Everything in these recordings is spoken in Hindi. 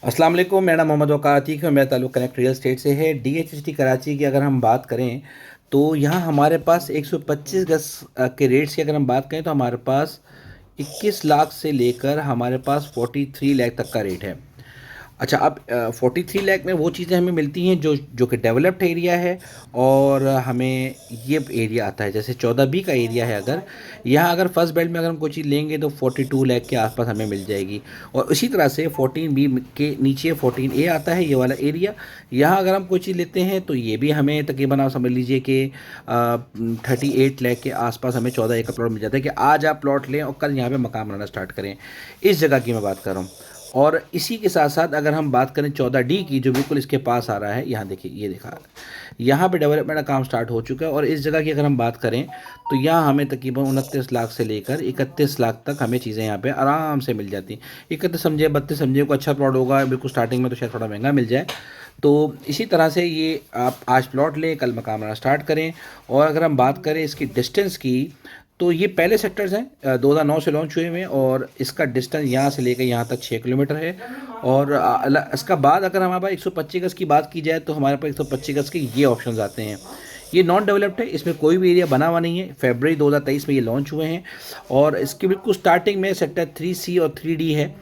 अस्सलाम वालेकुम। मेरा नाम मोहम्मद वक़ार अतीक है। मेरा ताल्लुक़ कनेक्ट रियल एस्टेट से है। डीएचएसटी कराची की अगर हम बात करें तो यहाँ हमारे पास 125 गज़ के रेट्स की अगर हम बात करें तो हमारे पास 21 लाख से लेकर हमारे पास 43 लाख तक का रेट है। अच्छा, अब 43 लाख में वो चीज़ें हमें मिलती हैं जो जो कि डेवलप्ड एरिया है, और हमें ये एरिया आता है जैसे 14 बी का एरिया है। अगर यहाँ अगर फर्स्ट बेल्ट में अगर हम कोई चीज़ लेंगे तो 42 लाख के आसपास हमें मिल जाएगी। और इसी तरह से 14 बी के नीचे 14 ए आता है, ये वाला एरिया। यहाँ अगर हम कोई चीज़ लेते हैं तो ये भी हमें तकरीबन आप समझ लीजिए कि 38 लाख के आसपास हमें 14 एकड़ प्लॉट मिल जाता है कि आज आप प्लॉट लें और कल यहाँ पे मकान बनाना स्टार्ट करें। इस जगह की मैं बात कर रहा हूँ। और इसी के साथ साथ अगर हम बात करें 14 डी की, जो बिल्कुल इसके पास आ रहा है, यहाँ देखिए, ये देखा, यहाँ पे डेवलपमेंट का काम स्टार्ट हो चुका है। और इस जगह की अगर हम बात करें तो यहाँ हमें तकरीबन 29 लाख से लेकर 31 लाख तक हमें चीज़ें यहाँ पे आराम से मिल जाती हैं। 31 समझे, 32 समझे, को अच्छा प्लॉट होगा बिल्कुल स्टार्टिंग में तो शायद थोड़ा महंगा मिल जाए। तो इसी तरह से ये आप आज प्लॉट लें, कल मकान बनाना स्टार्ट करें। और अगर हम बात करें इसकी डिस्टेंस की, तो ये पहले सेक्टर्स हैं, 2009 से लॉन्च हुए हुए हैं, और इसका डिस्टेंस यहाँ से लेकर यहाँ तक 6 किलोमीटर है। और इसका बाद अगर हमारे पास 125 गज़ की बात की जाए तो हमारे पास 125 गज़ के ये ऑप्शंस आते हैं। ये नॉन डेवलप्ड है, इसमें कोई भी एरिया बना हुआ नहीं है। फरवरी 2023 में ये लॉन्च हुए हैं। और इसके बिल्कुल स्टार्टिंग में सेक्टर 3C और 3D है।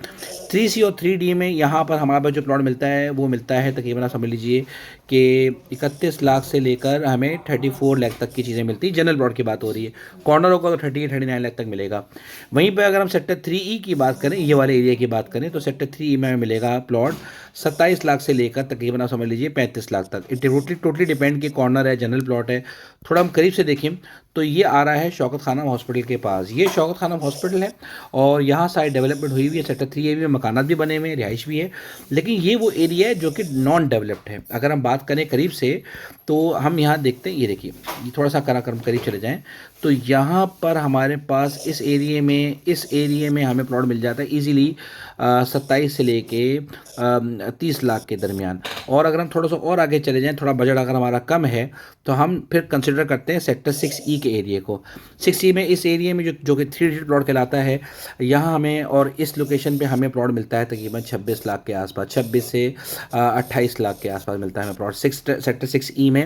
3C और 3D में यहाँ पर हमारे पास जो प्लॉट मिलता है वो मिलता है तकरीबन आप समझ लीजिए कि 31 लाख से लेकर हमें 34 लाख तक की चीज़ें मिलती हैं। जनरल प्लॉट की बात हो रही है, कॉर्नर होगा तो 39 लाख तक मिलेगा। वहीं पर अगर हम सेक्टर 3E की बात करें, ये वाले एरिया की बात करें, तो सेक्टर 3E में हमें मिलेगा प्लॉट 27 लाख से लेकर तकरीबन आप समझ लीजिए 35 लाख तक। इट टोटली डिपेंड कि कॉर्नर है, जनरल प्लॉट है। थोड़ा हम करीब से देखें तो ये आ रहा है शौकत खानम हॉस्पिटल के पास। ये शौकत खानम हॉस्पिटल है और यहाँ साइड डेवलपमेंट हुई हुई है। सेक्टर 3A में मकानात भी बने हुए हैं, रिहाइश भी है। लेकिन ये वो एरिया है जो कि नॉन डेवलप्ड है। अगर हम बात करें करीब से तो हम यहाँ देखते हैं, ये देखिए, ये थोड़ा सा हम करीब चले जाएँ तो यहाँ पर हमारे पास इस एरिए में हमें प्लॉट मिल जाता है ईजीली 27 से लेके 30 लाख के दरमियान। और अगर हम थोड़ा सा और आगे चले जाएं, थोड़ा बजट अगर हमारा कम है, तो हम फिर कंसिडर करते हैं सेक्टर 6E के एरिए को। 6E में, इस एरिए में जो कि 3D प्लॉट कहलाता है, यहाँ हमें, और इस लोकेशन पे हमें प्लॉट मिलता है तकरीबन 26 लाख के आसपास, 26 से 28 लाख के आसपास मिलता है हमें प्लॉट सेक्टर 6E में।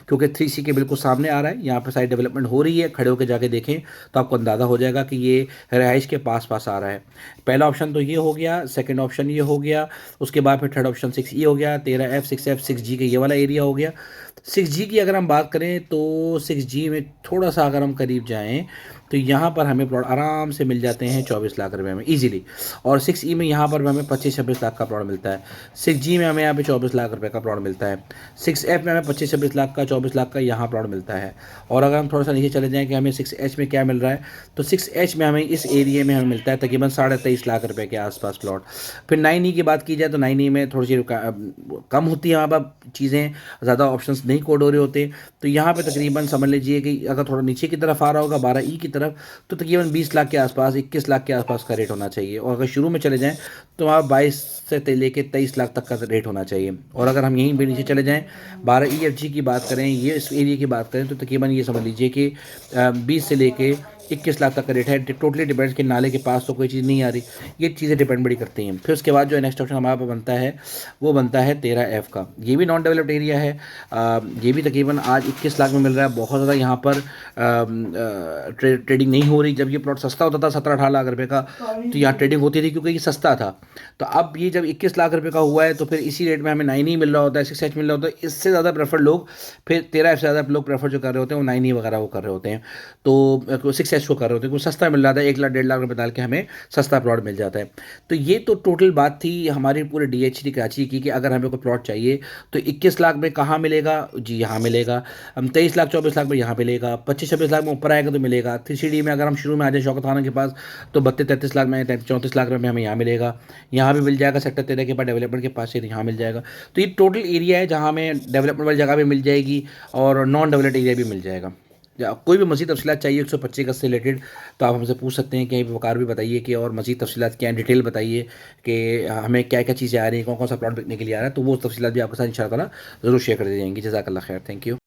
क्योंकि 3C के बिल्कुल सामने आ रहा है, यहाँ पर साइड डेवलपमेंट हो रही है। खड़े होकर जाके देखें तो आपको अंदाज़ा हो जाएगा कि ये रहाइश के पास पास आ रहा है। पहला ऑप्शन तो ये हो गया, सेकंड ऑप्शन ये हो गया, उसके बाद फिर थर्ड ऑप्शन 6E हो गया, 13F, 6F, 6G के ये वाला एरिया हो गया। 6G की अगर हम बात करें तो 6G में थोड़ा सा अगर हम करीब जाएं तो यहाँ पर हमें प्लॉट आराम से मिल जाते हैं 24 लाख रुपए में ईजिली। और 6E में यहाँ पर हमें 25-26 लाख का प्लॉट मिलता है। 6G में हमें यहाँ पे 24 लाख रुपए का प्लॉट मिलता है। 6F में हमें 25-26 लाख का, 24 लाख का यहाँ प्लॉट मिलता है। और अगर हम थोड़ा सा नीचे चले जाएँ कि हमें 6H में क्या मिल रहा है, तो 6H में हमें इस एरिए में हमें मिलता है तकरीबन 23.5 लाख रुपए के आसपास प्लॉट। फिर 9E की बात की जाए तो 9E में थोड़ी सी कम होती है, वहाँ पर चीज़ें ज़्यादा ऑप्शंस नहीं कोड हो रहे होते। तो यहाँ पे तकरीबन समझ लीजिए कि अगर थोड़ा नीचे की तरफ आ रहा होगा 12E की तरफ, तो तकरीबन 20 लाख के आसपास, 21 लाख के आसपास का रेट होना चाहिए। और अगर शुरू में चले जाएँ तो वहाँ 22 से लेके 23 लाख तक का रेट होना चाहिए। और अगर हम यहीं पे नीचे चले जाएँ, 12EFG की बात करें, ये इस एरिया की बात करें, तो तकरीबन ये समझ लीजिए कि 20 से लेके 21 लाख तक का रेट है। टोटली डिपेंड्स कि नाले के पास तो कोई चीज़ नहीं आ रही। ये चीज़ें डिपेंड बड़ी करती हैं। फिर उसके बाद जो नेक्स्ट ऑप्शन हमारे पास बनता है वो बनता है 13F का। ये भी नॉन डेवलप्ड एरिया है। ये भी तकरीबन आज 21 लाख में मिल रहा है। बहुत ज़्यादा यहाँ पर ट्रेडिंग नहीं हो रही। जब ये प्लॉट सस्ता होता था 17-18 लाख रुपए का, तो यहाँ ट्रेडिंग होती थी क्योंकि ये सस्ता था। तो अब ये जब 21 लाख रुपए का हुआ है तो फिर इसी रेट में हमें 9E मिल रहा होता है, 6H मिल रहा होता है। इससे ज़्यादा प्रेफर लोग फिर 13F से ज़्यादा लोग प्रेफर जो कर रहे होते हैं वो 9E वगैरह वो कर रहे होते हैं। तो 6H को कर रहे होते हैं क्योंकि सस्ता मिल रहा था। 1 लाख 1.5 लाख रुपए डाल के हमें सस्ता प्लॉट मिल जाता है। तो ये तो टोटल बात थी हमारी पूरे DHT कराची की कि अगर हमें कोई प्लॉट चाहिए तो 21 लाख में कहाँ मिलेगा जी, यहाँ मिलेगा। हम 23 लाख 24 लाख में यहाँ मिलेगा। 25-26 लाख में ऊपर आएगा तो मिलेगा। 3CD में अगर हम शुरू में आ जाए शौकत खाना के पास तो 32-33 लाख में, 34 लाख रुपये में हमें यहाँ मिलेगा। यहाँ भी मिल जाएगा सेक्टर 13 के पास, डेवलपमेंट के पास से यहाँ मिल जाएगा। तो ये टोटल एरिया है जहाँ हमें डेवलपमेंट वाली जगह भी मिल जाएगी और नॉन डेवलप्ड एरिया भी मिल जाएगा। या कोई भी मज़ीद तफ़सीलात चाहिए 125 गज़ से रिलेटेड तो आप हमसे पूछ सकते हैं कि वकार भी बताइए कि और मज़ीद तफ़सीलात क्या हैं, डिटेल बताइए कि हमें क्या क्या चीज़ें आ रही हैं, कौन कौन सा प्लॉट बिकने के लिए आ रहा है। तो वो तफ़सीलात भी आपके साथ इंशाअल्लाह ज़रूर शेयर कर दी जाएंगी। जज़ाकल्लाह खैर, थैंक यू।